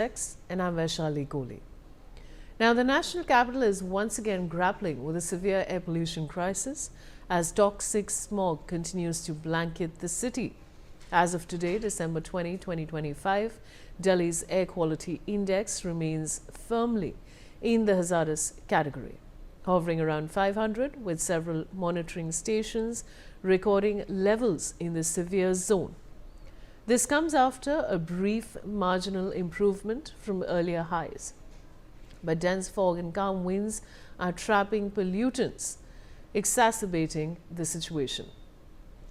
Newsx, and I'm Vaishali Kohli. Now, the national capital is once again grappling with a severe air pollution crisis as toxic smog continues to blanket the city. As of today, December 20, 2025, Delhi's air quality index remains firmly in the hazardous category, hovering around 500, with several monitoring stations recording levels in the severe zone. This comes after a brief marginal improvement from earlier highs. But dense fog and calm winds are trapping pollutants, exacerbating the situation.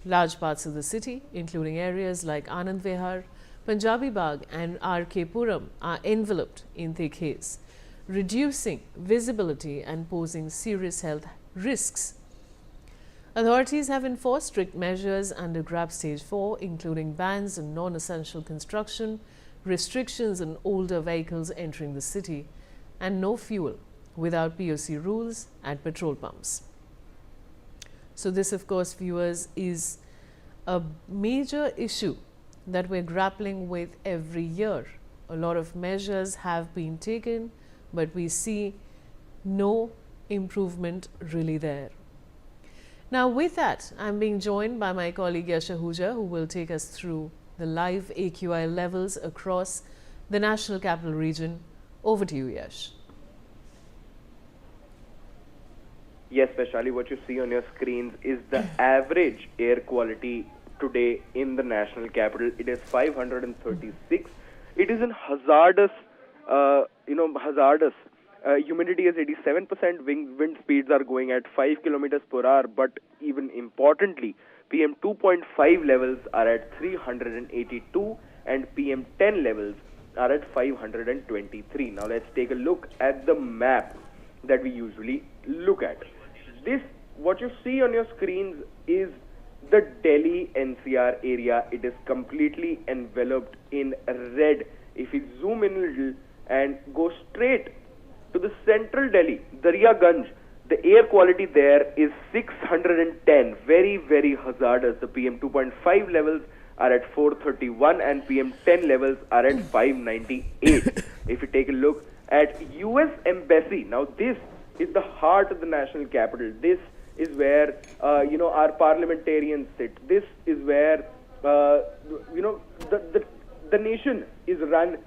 Large parts of the city, including areas like Anand Vihar, Punjabi Bagh and Puram, are enveloped in thick haze, reducing visibility and posing serious health risks. Authorities have enforced strict measures under GRAP Stage-IV, including bans on non-essential construction, restrictions on older vehicles entering the city, and no fuel without POC rules at petrol pumps. So this, of course, viewers, is a major issue that we're grappling with every year. A lot of measures have been taken, but we see no improvement really there. Now, with that, I'm being joined by my colleague Yash Ahuja, who will take us through the live AQI levels across the National Capital Region. Over to you, Yash. Yes, Vaishali, what you see on your screens is the average air quality today in the national capital. It is 536. It is in hazardous, hazardous. Humidity is 87%, wind speeds are going at 5 kilometers per hour, but even importantly, PM 2.5 levels are at 382 and PM 10 levels are at 523. Now let's take a look at the map that we usually look at. This, what you see on your screens, is the Delhi NCR area. It is completely enveloped in red. If we zoom in a little and go straight to the central Delhi, Daryaganj, the air quality there is 610, very, very hazardous. The PM 2.5 levels are at 431 and PM 10 levels are at 598. If you take a look at US Embassy, now this is the heart of the national capital. This is where, our parliamentarians sit. This is where, the nation is run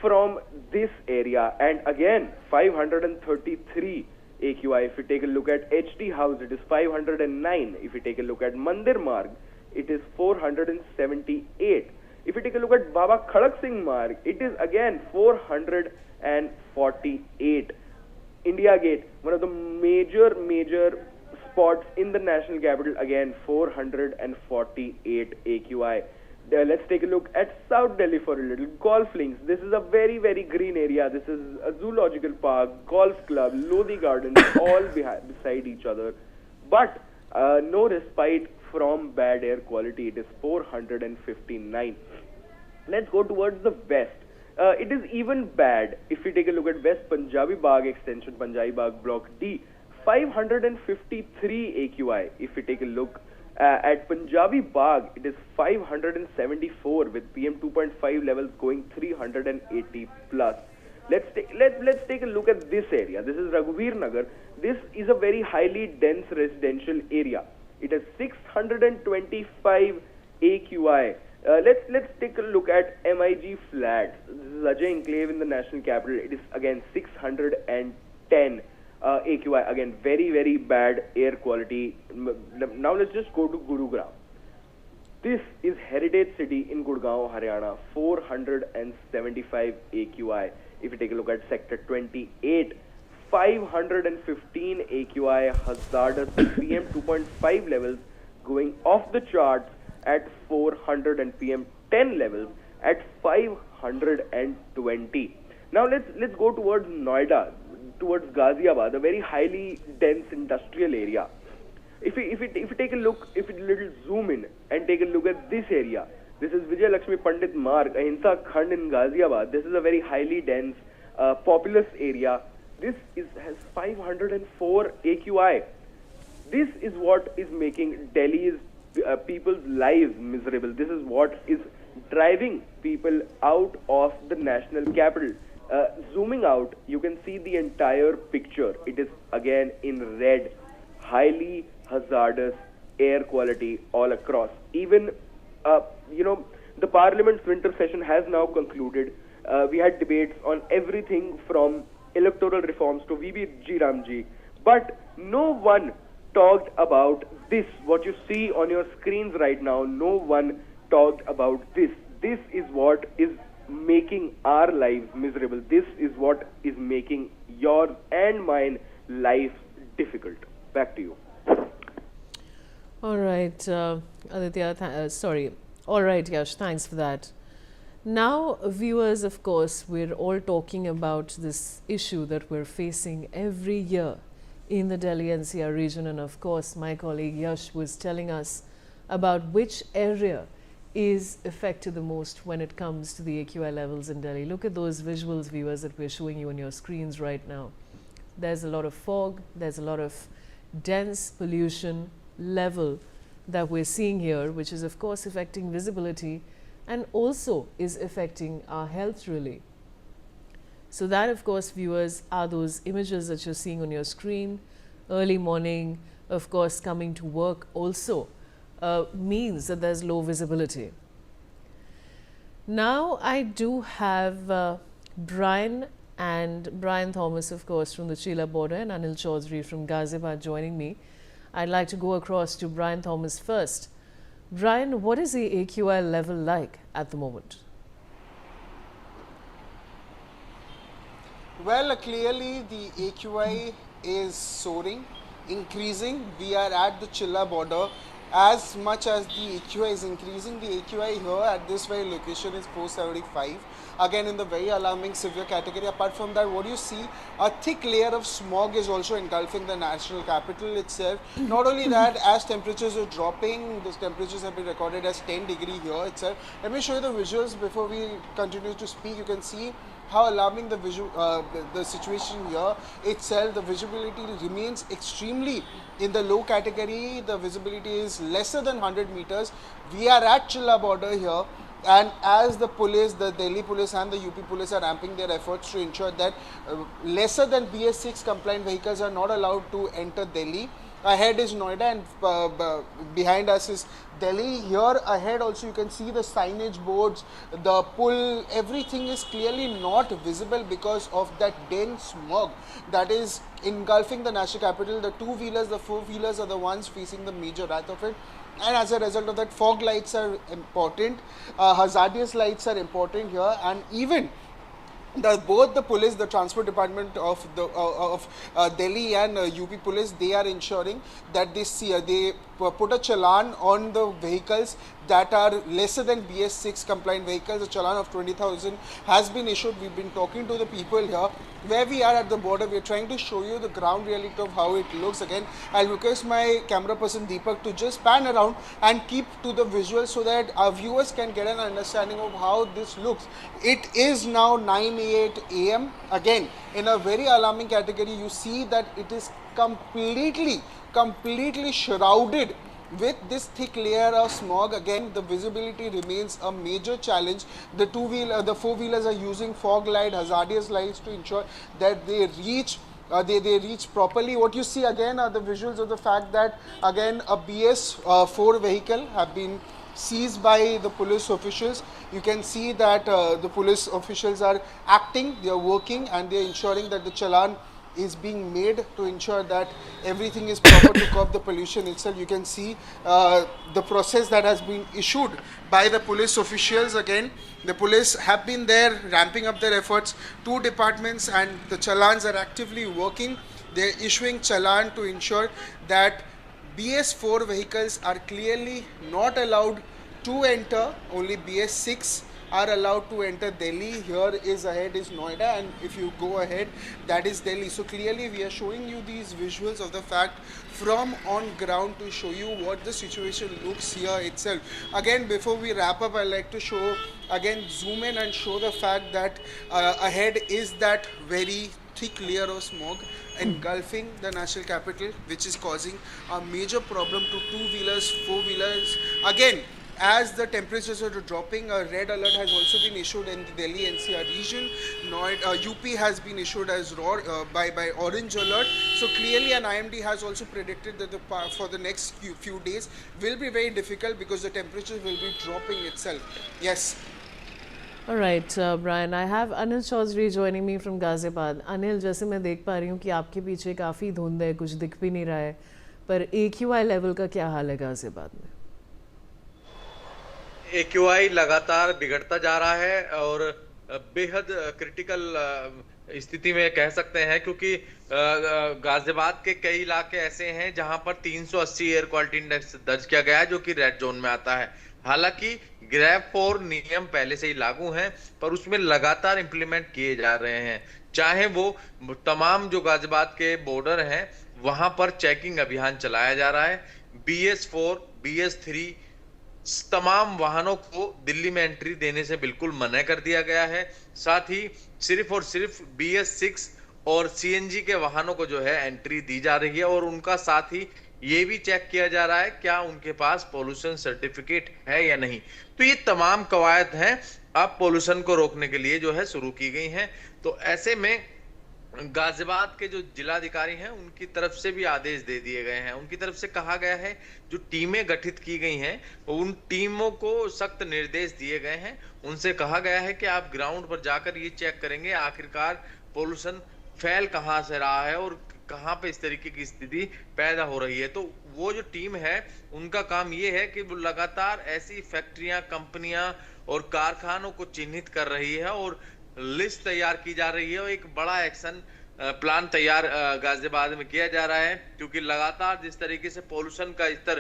from this area. And again, 533 AQI. If you take a look at HT House, it is 509. If you take a look at Mandir Marg, it is 478. If you take a look at Baba Khadak Singh Marg, it is again 448. India Gate, one of the major spots in the national capital, again 448 AQI. Let's take a look at South Delhi for a little. Golf links. This is a very, very green area. This is a zoological park, golf club, Lodi Gardens, all beside each other. But no respite from bad air quality. It is 459. Let's go towards the west. It is even bad. If we take a look at West Punjabi Bagh extension, Punjabi Bagh Block D, 553 AQI. If we take a look at Punjabi Bagh, it is 574 with PM 2.5 levels going 380 plus. Let's take a look at this area. This is Raghuveer Nagar. This is a very highly dense residential area. It has 625 AQI. Let's take a look at MIG Flats. This is Ajay Enclave in the national capital. It is again 610 AQI. Again, very, very bad air quality. Now let's just go to Gurugram. This is Heritage City in Gurgaon, Haryana, 475 AQI. If you take a look at Sector 28, 515 AQI, hazardous PM 2.5 levels going off the charts at 400 and PM 10 levels at 520. Now let's go towards Noida, towards Ghaziabad, a very highly dense industrial area. If you take a look, if you little zoom in and take a look at this area, this is Vijay Lakshmi Pandit Marg, Ahimsa Khand in Ghaziabad. This is a very highly dense, populous area. This has 504 AQI. This is what is making Delhi's people's lives miserable. This is what is driving people out of the national capital. Zooming out, you can see the entire picture. It is again in red, highly hazardous air quality all across. Even, you know, the Parliament's winter session has now concluded. We had debates on everything from electoral reforms to VBG Ramji, but no one talked about this. What you see on your screens right now, no one talked about this. This is what is making our lives miserable. This is what is making your and mine life difficult. Back to you. All right, Aditya, sorry. All right, Yash, thanks for that. Now, viewers, of course, we're all talking about this issue that we're facing every year in the Delhi NCR region. And of course, my colleague Yash was telling us about which area is affected the most when it comes to the AQI levels in Delhi. Look at those visuals, viewers, that we're showing you on your screens right now. There's a lot of fog, there's a lot of dense pollution level that we're seeing here, which is of course affecting visibility and also is affecting our health really. So that, of course, viewers, are those images that you're seeing on your screen. Early morning, of course, coming to work also means that there's low visibility. Now I do have Brian Thomas, of course, from the Chilla border, and Anil Chaudhary from Ghaziabad joining me. I'd like to go across to Brian Thomas first. Brian, what is the AQI level like at the moment? Well, clearly the AQI is soaring, increasing. We are at the Chilla border. As much as the AQI is increasing, the AQI here at this very location is 475. Again, in the very alarming severe category. Apart from that, what you see, a thick layer of smog is also engulfing the national capital itself. Not only that, as temperatures are dropping, those temperatures have been recorded as 10 degree here itself. Let me show you the visuals before we continue to speak. You can see how alarming the situation here itself. The visibility remains extremely in the low category. The visibility is lesser than 100 meters. We are at Chilla border here, and as the police, the Delhi police and the UP police are ramping their efforts to ensure that lesser than BS6 compliant vehicles are not allowed to enter Delhi. Ahead is Noida and behind us is Delhi. Here ahead also you can see the signage boards, the pull, everything is clearly not visible because of that dense smog that is engulfing the national capital. The two-wheelers, the four-wheelers are the ones facing the major wrath of it. And as a result of that, fog lights are important, hazardous lights are important here, and even both the police, the transport department of Delhi and UP police, they are ensuring that they put a challan on the vehicles that are lesser than BS6 compliant vehicles. A challan of 20,000 has been issued. We've been talking to the people here. Where we are at the border, we are trying to show you the ground reality of how it looks. Again, I'll request my camera person Deepak to just pan around and keep to the visuals so that our viewers can get an understanding of how this looks. It is now 9:08 AM. Again, in a very alarming category, you see that it is completely shrouded with this thick layer of smog. Again, the visibility remains a major challenge. The the four-wheelers are using fog light, hazardous lights to ensure that they reach properly. What you see again are the visuals of the fact that again a BS4 vehicle have been seized by the police officials. You can see that the police officials are acting, they are working, and they are ensuring that the challan is being made to ensure that everything is proper to curb the pollution itself. You can see the process that has been issued by the police officials. Again, the police have been there ramping up their efforts. Two departments and the challans are actively working. They are issuing challan to ensure that BS4 vehicles are clearly not allowed to enter. Only BS6 are allowed to enter Delhi. Here is ahead is Noida, and if you go ahead, that is Delhi. So clearly we are showing you these visuals of the fact from on ground to show you what the situation looks here itself. Again, before we wrap up, I'd like to show, again, zoom in and show the fact that ahead is that very thick layer of smog engulfing the national capital, which is causing a major problem to two-wheelers, four-wheelers. Again, as the temperatures are dropping, a red alert has also been issued in the Delhi NCR region. UP has been issued as by orange alert. So clearly, an IMD has also predicted that for the next few days will be very difficult because the temperature will be dropping itself. Yes. All right, Brian, I have Anil Chaudhary joining me from Ghaziabad. Anil, जैसे मैं देख पा रही हूँ कि आपके पीछे काफ़ी धुंध है, कुछ दिख भी नहीं रहा है, पर AQI लेवल का क्या हाल है गाजियाबाद में? AQI लगातार बिगड़ता जा रहा है और बेहद क्रिटिकल स्थिति में कह सकते हैं, क्योंकि गाजियाबाद के कई इलाके ऐसे हैं जहां पर 380 एयर क्वालिटी इंडेक्स दर्ज किया गया है, जो कि रेड जोन में आता है। हालांकि ग्रैप 4 नियम पहले से ही लागू हैं, पर उसमें लगातार इंप्लीमेंट किए जा रहे हैं। चाहे वो तमाम जो गाजियाबाद के बॉर्डर हैं वहां पर चेकिंग अभियान चलाया जा रहा है। BS4, BS3 तमाम वाहनों को दिल्ली में एंट्री देने से बिल्कुल मना कर दिया गया है। साथ ही सिर्फ और सिर्फ BS6 और CNG के वाहनों को जो है एंट्री दी जा रही है, और उनका साथ ही ये भी चेक किया जा रहा है क्या उनके पास पोल्यूशन सर्टिफिकेट है या नहीं। तो ये तमाम कवायद हैं अब पोल्यूशन को रोकने के लिए जो है शुरू की गई हैं। तो ऐसे में गाजियाबाद के जो जिलाधिकारी हैं उनकी तरफ से भी आदेश दे दिए गए हैं। उनकी तरफ से कहा गया है जो टीमें गठित की गई हैं उन टीमों को सख्त निर्देश दिए गए हैं। उनसे कहा गया है कि आप ग्राउंड पर जाकर ये चेक करेंगे आखिरकार पोल्यूशन फैल कहां से रहा है और कहां पे इस तरीके की स्थिति पैदा हो रही है। तो वो जो टीम है उनका काम ये है कि वो लगातार ऐसी फैक्ट्रियां, कंपनियां और कारखानों को चिन्हित कर रही है और लिस्ट तैयार की जा रही है और एक बड़ा एक्शन प्लान तैयार गाजियाबाद में किया जा रहा है, क्योंकि लगातार जिस तरीके से पोल्यूशन का स्तर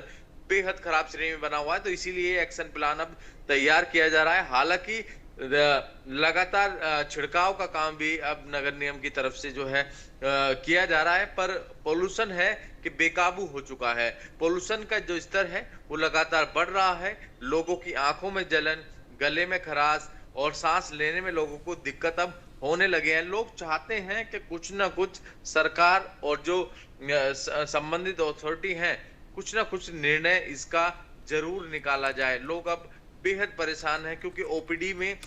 बेहद खराब श्रेणी में बना हुआ है, तो इसीलिए एक्शन प्लान अब तैयार किया जा रहा है। हालांकि लगातार छिड़काव का काम भी अब नगर निगम की तरफ से जो है किया जा रहा है, पर पोल्यूशन है कि बेकाबू हो चुका है। पोल्यूशन का जो स्तर है वो लगातार बढ़ रहा है। लोगों की आंखों में जलन, गले में खराश और सांस लेने में लोगों को दिक्कत अब होने लगे हैं। लोग चाहते हैं कि कुछ ना कुछ सरकार और जो संबंधित अथॉरिटी हैं कुछ ना कुछ निर्णय इसका जरूर निकाला जाए। लोग अब बेहद परेशान है, क्योंकि OPD में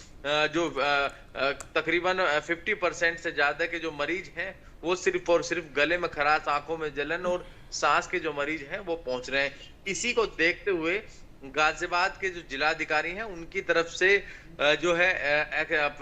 जो तकरीबन 50% से ज्यादा के जो मरीज हैं वो सिर्फ और सिर्फ गले में खराश, आंखों में जलन और सांस के जो मरीज हैं वो पहुंच रहे हैं। इसी को देखते हुए गाजियाबाद के जो जिलाधिकारी हैं उनकी तरफ से जो है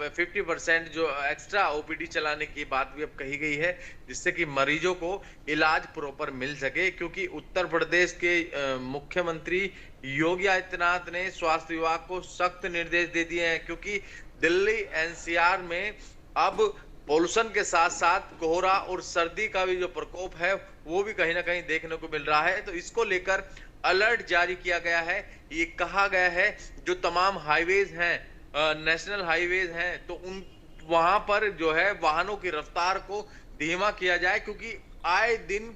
50% जो एक्स्ट्रा OPD चलाने की बात भी अब कही गई है, जिससे कि मरीजों को इलाज प्रॉपर मिल सके। क्योंकि उत्तर प्रदेश के मुख्यमंत्री योगी आदित्यनाथ ने स्वास्थ्य विभाग को सख्त निर्देश दे दिए हैं, क्योंकि दिल्ली NCR में अब पोल्यूशन के साथ साथ कोहरा और सर्दी का भी जो प्रकोप है वो भी कहीं ना कहीं देखने को मिल रहा है। तो इसको लेकर अलर्ट जारी किया गया है। ये कहा गया है जो तमाम हाईवेज हैं, नेशनल हाईवेज हैं, तो उन वहां पर जो है वाहनों की रफ्तार को धीमा किया जाए, क्योंकि आए दिन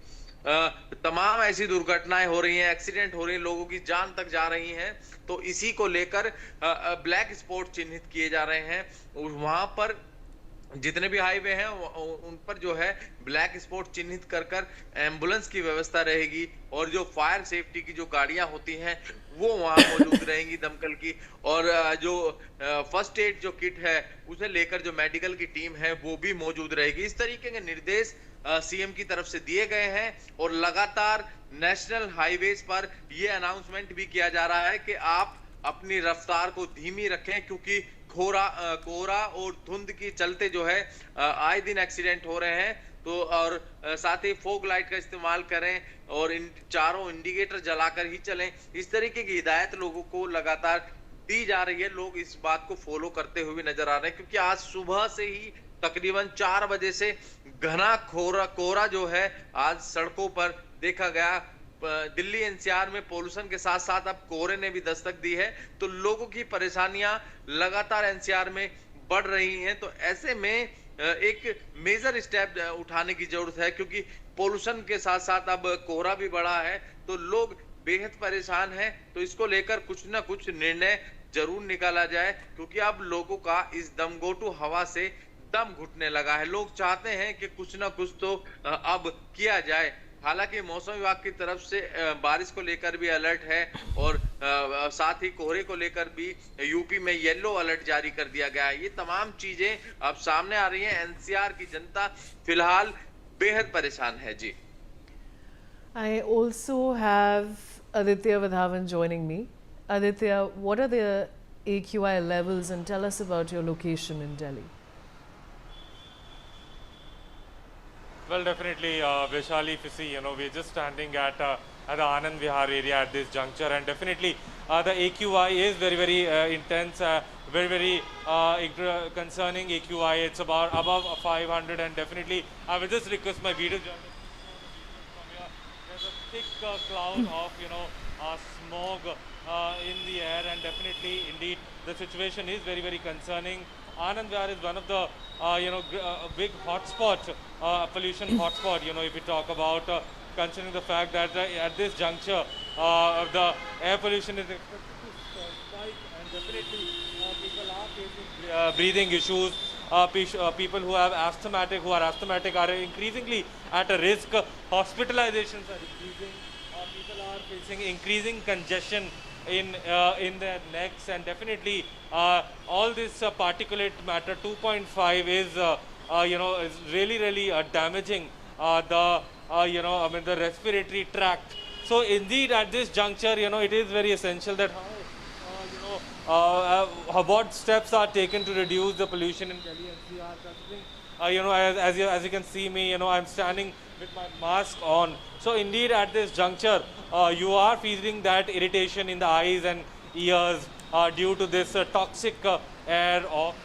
तमाम ऐसी दुर्घटनाएं हो रही हैं, एक्सीडेंट हो रही हैं, लोगों की जान तक जा रही हैं। तो इसी को लेकर ब्लैक स्पॉट चिन्हित किए जा रहे हैं। वहां पर जितने भी हाईवे हैं उन पर जो है ब्लैक स्पॉट चिन्हित कर कर एम्बुलेंस की व्यवस्था रहेगी, और जो फायर सेफ्टी की जो गाड़ियां होती हैं वो वहां मौजूद रहेंगी दमकल की, और जो फर्स्ट एड जो किट है उसे लेकर जो मेडिकल की टीम है वो भी मौजूद रहेगी। इस तरीके के निर्देश CM की तरफ से दिए गए हैं, और लगातार नेशनल हाईवेज पर यह अनाउंसमेंट भी किया जा रहा है कि आप अपनी रफ्तार को धीमी रखें, क्योंकि कोहरा और धुंध की चलते जो है आए दिन एक्सीडेंट हो रहे हैं। तो और साथ ही फोग लाइट का इस्तेमाल करें और इन चारों इंडिकेटर जलाकर ही चलें। इस तरीके की हिदायत लोगों को लगातार दी जा रही है। लोग इस बात को फॉलो करते हुए नजर आ रहे हैं, क्योंकि आज सुबह से ही तकरीबन 4 बजे से घना कोहरा जो है आज सड़कों पर देखा गया। दिल्ली NCR में पोल्यूशन के साथ साथ अब कोहरे ने भी दस्तक दी है, तो लोगों की परेशानियां लगातार NCR में बढ़ रही हैं। तो ऐसे में एक मेजर स्टेप उठाने की जरूरत है, क्योंकि पोल्यूशन के साथ साथ अब कोहरा भी बढ़ा है, तो लोग बेहद परेशान हैं। तो इसको लेकर कुछ ना कुछ निर्णय जरूर निकाला जाए, क्योंकि अब लोगों का इस दमघोटू हवा से दम घुटने लगा है। लोग चाहते हैं कि कुछ ना कुछ तो अब किया जाए। हालांकि मौसम विभाग की तरफ से बारिश को लेकर भी अलर्ट है और साथ ही कोहरे को लेकर भी यूपी में येलो अलर्ट जारी कर दिया गया है। ये तमाम चीजें अब सामने आ रही हैं। एनसीआर की जनता फिलहाल बेहद परेशान है जी। I also have Aditya Vidhavan joining me. Aditya, what are the AQI levels, and tell us about your location in Delhi? Well, definitely, Vaishali, if you see, we're just standing at the Anand Vihar area at this juncture, and definitely the AQI is very, very intense, very, very concerning AQI. It's about above 500, and definitely, I will just request my video journalist from here. There's a thick cloud of, smog in the air, and definitely, indeed, the situation is very, very concerning. Anand Vihar is one of the big hotspot, pollution hotspot. If we talk about considering the fact that at this juncture the air pollution is expected to spike, and definitely people are facing breathing issues. People who are asthmatic are increasingly at a risk. Hospitalizations are increasing. People are facing increasing congestion in their necks, and definitely all this particulate matter 2.5 is is really damaging the respiratory tract. So indeed at this juncture it is very essential that what steps are taken to reduce the pollution in Delhi NCR. Considering as you can see me, I'm standing with my mask on. So indeed at this juncture you are feeling that irritation in the eyes and ears due to this toxic air of